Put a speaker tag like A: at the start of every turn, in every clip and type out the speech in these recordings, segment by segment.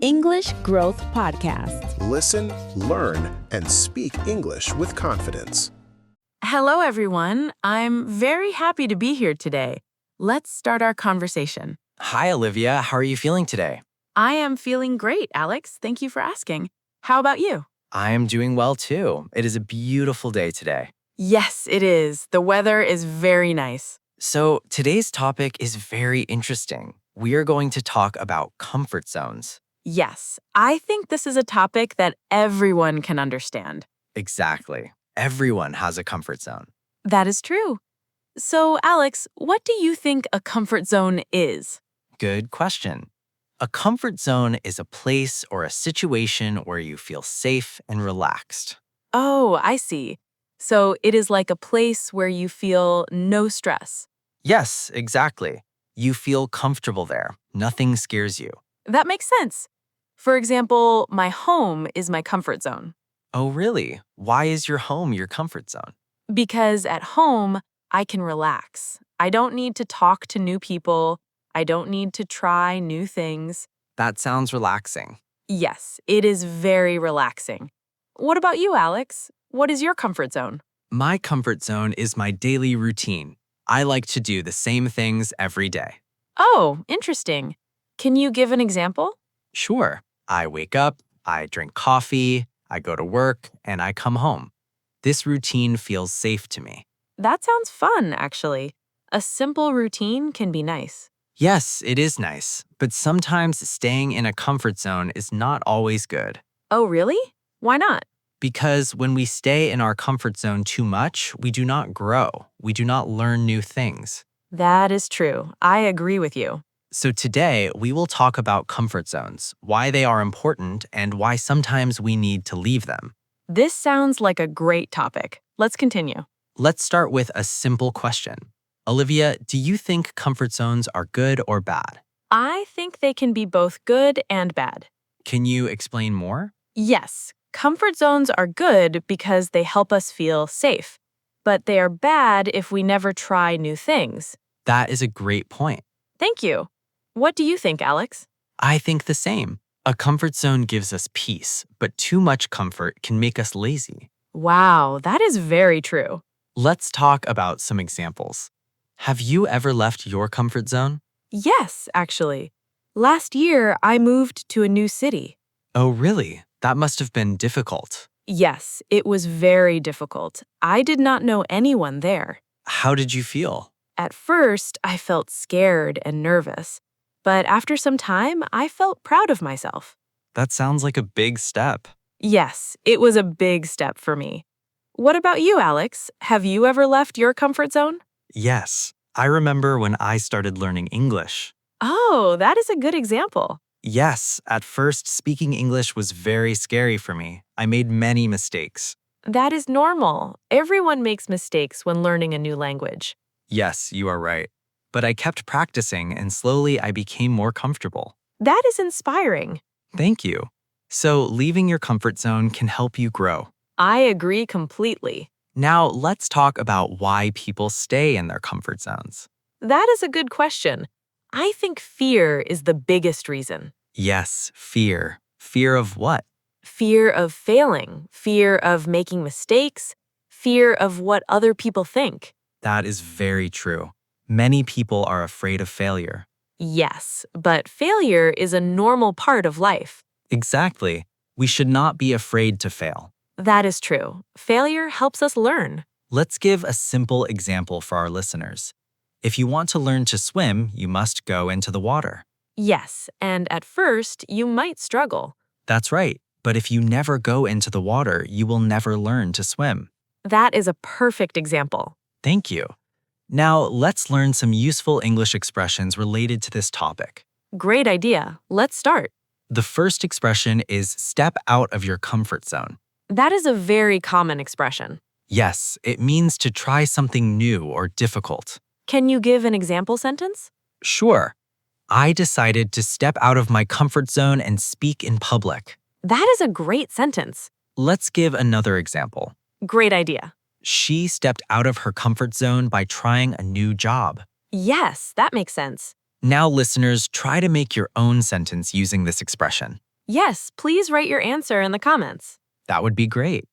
A: English Growth Podcast.
B: Listen, learn, and speak English with confidence.
C: Hello, everyone. I'm very happy to be here today. Let's start our conversation.
D: Hi, Olivia. How are you feeling today?
C: I am feeling great, Alex. Thank you for asking. How about you?
D: I am doing well, too. It is a beautiful day today.
C: Yes, it is. The weather is very nice.
D: So today's topic is very interesting. We are going to talk about comfort zones.
C: Yes, I think this is a topic that everyone can understand.
D: Exactly. Everyone has a comfort zone.
C: That is true. So, Alex, what do you think a comfort zone is?
D: Good question. A comfort zone is a place or a situation where you feel safe and relaxed.
C: Oh, I see. So it is like a place where you feel no stress.
D: Yes, exactly. You feel comfortable there. Nothing scares you.
C: That makes sense. For example, my home is my comfort zone.
D: Oh, really? Why is your home your comfort zone?
C: Because at home, I can relax. I don't need to talk to new people. I don't need to try new things.
D: That sounds relaxing.
C: Yes, it is very relaxing. What about you, Alex? What is your comfort zone?
D: My comfort zone is my daily routine. I like to do the same things every day.
C: Oh, interesting. Can you give an example?
D: Sure, I wake up, I drink coffee, I go to work, and I come home. This routine feels safe to me.
C: That sounds fun, actually. A simple routine can be nice.
D: Yes, it is nice, but sometimes staying in a comfort zone is not always good.
C: Oh, really? Why not?
D: Because when we stay in our comfort zone too much, we do not grow. We do not learn new things.
C: That is true. I agree with you.
D: So today, we will talk about comfort zones, why they are important, and why sometimes we need to leave them.
C: This sounds like a great topic. Let's continue.
D: Let's start with a simple question. Olivia, do you think comfort zones are good or bad?
C: I think they can be both good and bad.
D: Can you explain more?
C: Yes, comfort zones are good because they help us feel safe, but they are bad if we never try new things.
D: That is a great point.
C: Thank you. What do you think, Alex?
D: I think the same. A comfort zone gives us peace, but too much comfort can make us lazy.
C: Wow, that is very true.
D: Let's talk about some examples. Have you ever left your comfort zone?
C: Yes, actually. Last year, I moved to a new city.
D: Oh, really? That must have been difficult.
C: Yes, it was very difficult. I did not know anyone there.
D: How did you feel?
C: At first, I felt scared and nervous, but after some time, I felt proud of myself.
D: That sounds like a big step.
C: Yes, it was a big step for me. What about you, Alex? Have you ever left your comfort zone?
D: Yes, I remember when I started learning English.
C: Oh, that is a good example.
D: Yes, at first, speaking English was very scary for me. I made many mistakes.
C: That is normal. Everyone makes mistakes when learning a new language.
D: Yes, you are right. But I kept practicing and slowly I became more comfortable.
C: That is inspiring.
D: Thank you. So, leaving your comfort zone can help you grow.
C: I agree completely.
D: Now, let's talk about why people stay in their comfort zones.
C: That is a good question. I think fear is the biggest reason.
D: Yes, fear. Fear of what?
C: Fear of failing, fear of making mistakes, fear of what other people think.
D: That is very true. Many people are afraid of failure.
C: Yes, but failure is a normal part of life.
D: Exactly. We should not be afraid to fail.
C: That is true. Failure helps us learn.
D: Let's give a simple example for our listeners. If you want to learn to swim, you must go into the water.
C: Yes, and at first, you might struggle.
D: That's right. But if you never go into the water, you will never learn to swim.
C: That is a perfect example.
D: Thank you. Now, let's learn some useful English expressions related to this topic.
C: Great idea. Let's start.
D: The first expression is step out of your comfort zone.
C: That is a very common expression.
D: Yes, it means to try something new or difficult.
C: Can you give an example sentence?
D: Sure. I decided to step out of my comfort zone and speak in public.
C: That is a great sentence.
D: Let's give another example.
C: Great idea.
D: She stepped out of her comfort zone by trying a new job.
C: Yes, that makes sense.
D: Now, listeners, try to make your own sentence using this expression.
C: Yes, please write your answer in the comments.
D: That would be great.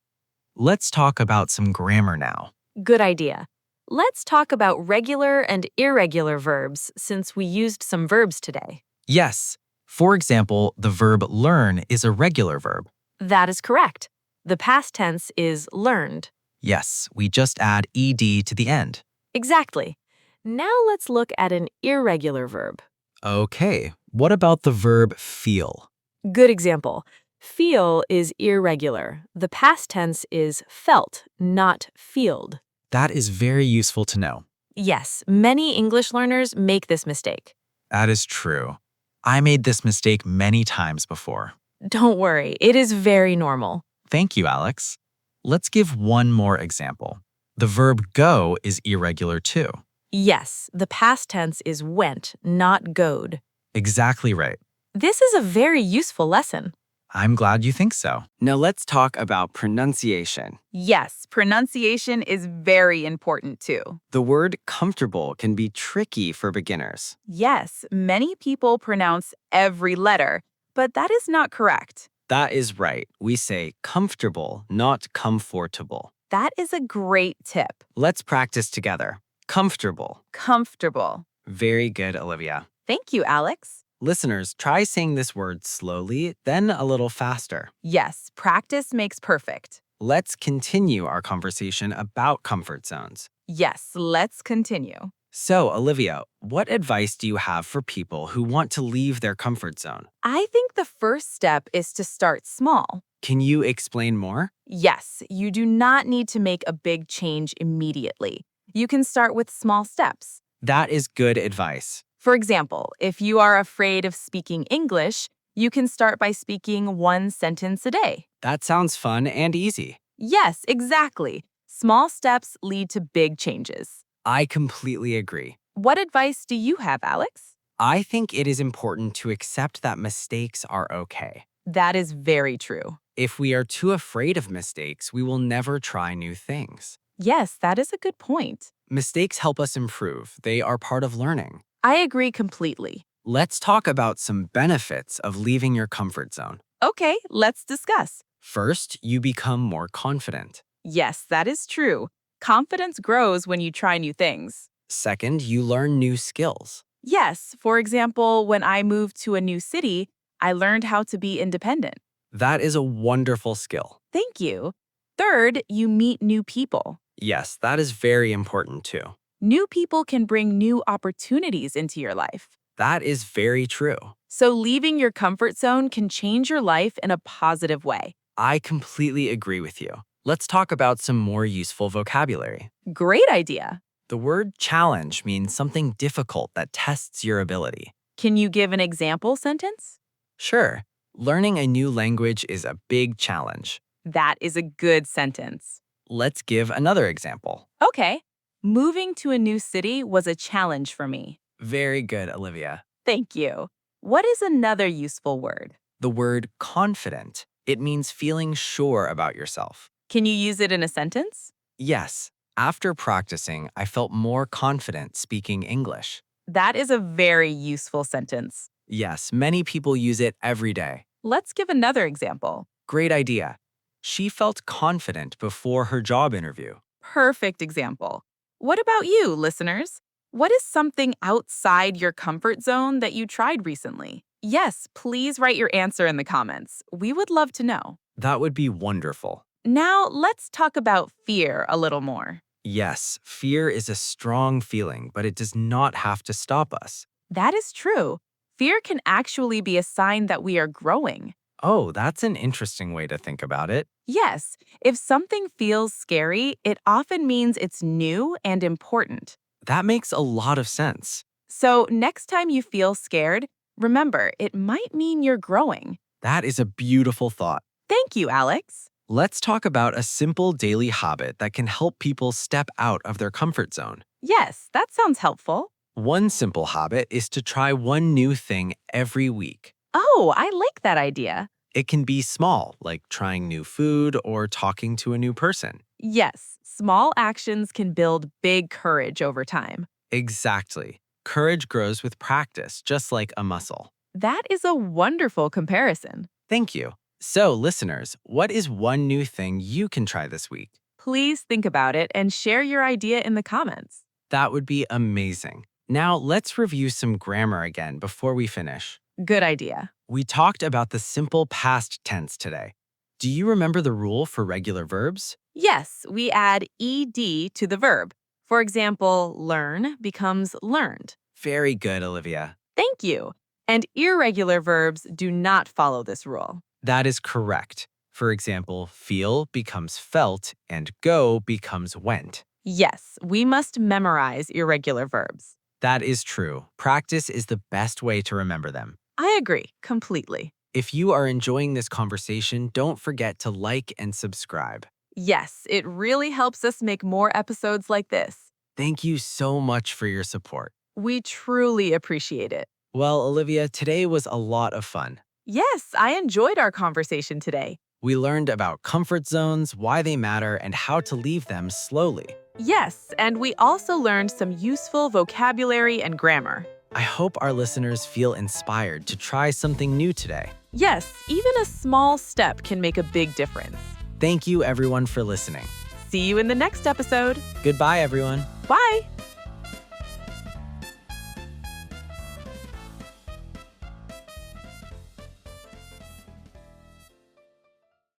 D: Let's talk about some grammar now.
C: Good idea. Let's talk about regular and irregular verbs since we used some verbs today.
D: Yes. For example, the verb learn is a regular verb.
C: That is correct. The past tense is learned.
D: Yes, we just add ed to the end.
C: Exactly. Now let's look at an irregular verb.
D: Okay, what about the verb feel?
C: Good example. Feel is irregular. The past tense is felt, not feeled.
D: That is very useful to know.
C: Yes, many English learners make this mistake.
D: That is true. I made this mistake many times before.
C: Don't worry, it is very normal.
D: Thank you, Alex. Let's give one more example. The verb go is irregular too.
C: Yes, the past tense is went, not goed.
D: Exactly right.
C: This is a very useful lesson.
D: I'm glad you think so.
E: Now let's talk about pronunciation.
F: Yes, pronunciation is very important too.
E: The word comfortable can be tricky for beginners.
F: Yes, many people pronounce every letter, but that is not correct.
E: That is right. We say comfortable, not comfortable.
F: That is a great tip.
E: Let's practice together. Comfortable.
F: Comfortable.
E: Very good, Olivia.
F: Thank you, Alex.
E: Listeners, try saying this word slowly, then a little faster.
F: Yes, practice makes perfect.
E: Let's continue our conversation about comfort zones.
F: Yes, let's continue.
E: So, Olivia, what advice do you have for people who want to leave their comfort zone?
F: I think the first step is to start small.
E: Can you explain more?
F: Yes, you do not need to make a big change immediately. You can start with small steps.
E: That is good advice.
F: For example, if you are afraid of speaking English, you can start by speaking one sentence a day.
E: That sounds fun and easy.
F: Yes, exactly. Small steps lead to big changes.
E: I completely agree.
F: What advice do you have, Alex?
E: I think it is important to accept that mistakes are okay.
F: That is very true.
E: If we are too afraid of mistakes, we will never try new things.
F: Yes, that is a good point.
E: Mistakes help us improve. They are part of learning.
F: I agree completely.
E: Let's talk about some benefits of leaving your comfort zone.
F: Okay, let's discuss.
E: First, you become more confident.
F: Yes, that is true. Confidence grows when you try new things.
E: Second, you learn new skills.
F: Yes, for example, when I moved to a new city, I learned how to be independent.
E: That is a wonderful skill.
F: Thank you. Third, you meet new people.
E: Yes, that is very important too.
F: New people can bring new opportunities into your life.
E: That is very true.
F: So leaving your comfort zone can change your life in a positive way.
E: I completely agree with you. Let's talk about some more useful vocabulary.
F: Great idea.
E: The word challenge means something difficult that tests your ability.
F: Can you give an example sentence?
E: Sure, learning a new language is a big challenge.
F: That is a good sentence.
E: Let's give another example.
F: Okay. Moving to a new city was a challenge for me.
E: Very good, Olivia.
F: Thank you. What is another useful word?
E: The word confident. It means feeling sure about yourself.
F: Can you use it in a sentence?
E: Yes, after practicing, I felt more confident speaking English.
F: That is a very useful sentence.
E: Yes, many people use it every day.
F: Let's give another example.
E: Great idea. She felt confident before her job interview.
F: Perfect example. What about you, listeners? What is something outside your comfort zone that you tried recently? Yes, please write your answer in the comments. We would love to know.
E: That would be wonderful.
F: Now, let's talk about fear a little more.
E: Yes, fear is a strong feeling, but it does not have to stop us.
F: That is true. Fear can actually be a sign that we are growing.
E: Oh, that's an interesting way to think about it.
F: Yes, if something feels scary, it often means it's new and important.
E: That makes a lot of sense.
F: So, next time you feel scared, remember, it might mean you're growing.
E: That is a beautiful thought.
F: Thank you, Alex.
E: Let's talk about a simple daily habit that can help people step out of their comfort zone.
F: Yes, that sounds helpful.
E: One simple habit is to try one new thing every week.
F: Oh, I like that idea.
E: It can be small, like trying new food or talking to a new person.
F: Yes, small actions can build big courage over time.
E: Exactly. Courage grows with practice, just like a muscle.
F: That is a wonderful comparison.
E: Thank you. So, listeners, what is one new thing you can try this week?
F: Please think about it and share your idea in the comments.
E: That would be amazing. Now, let's review some grammar again before we finish.
F: Good idea.
E: We talked about the simple past tense today. Do you remember the rule for regular verbs?
F: Yes, we add ed to the verb. For example, learn becomes learned.
E: Very good, Olivia.
F: Thank you. And irregular verbs do not follow this rule.
E: That is correct. For example, feel becomes felt and go becomes went.
F: Yes, we must memorize irregular verbs.
E: That is true. Practice is the best way to remember them.
F: I agree completely.
E: If you are enjoying this conversation, don't forget to like and subscribe.
F: Yes, it really helps us make more episodes like this.
E: Thank you so much for your support.
F: We truly appreciate it.
E: Well, Olivia, today was a lot of fun.
F: Yes, I enjoyed our conversation today.
E: We learned about comfort zones, why they matter, and how to leave them slowly.
F: Yes, and we also learned some useful vocabulary and grammar.
E: I hope our listeners feel inspired to try something new today.
F: Yes, even a small step can make a big difference.
E: Thank you, everyone, for listening.
F: See you in the next episode.
E: Goodbye, everyone.
F: Bye.